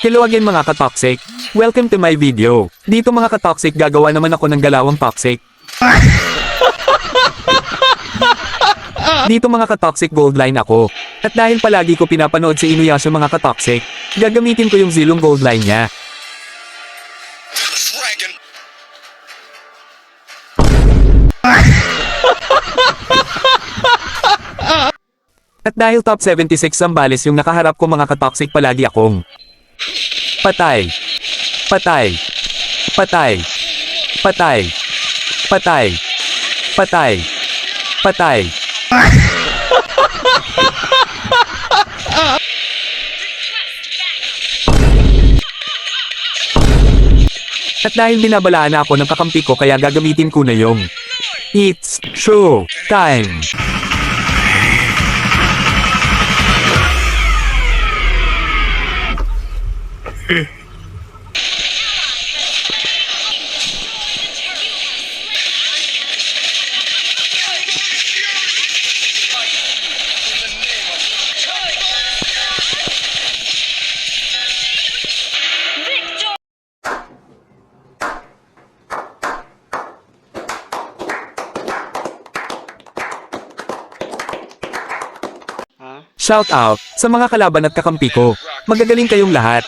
Hello again mga ka-toxic. Welcome to my video. Dito mga ka-toxic gagawa naman ako ng galawang toxic. Dito mga ka-toxic gold line ako. At dahil palagi ko pinapanood si Inuyasha mga ka-toxic, gagamitin ko yung zilong gold line niya. Dragon. At dahil top 76 Zambales yung nakaharap ko mga ka-toxic palagi akong patay. Patay. Patay. Patay. Patay. Patay. Patay. At dahil binabalaan na ako ng kakampi ko kaya gagamitin ko na yung It's show time. Shout out sa mga kalaban at kakampi ko. Magagaling kayong lahat.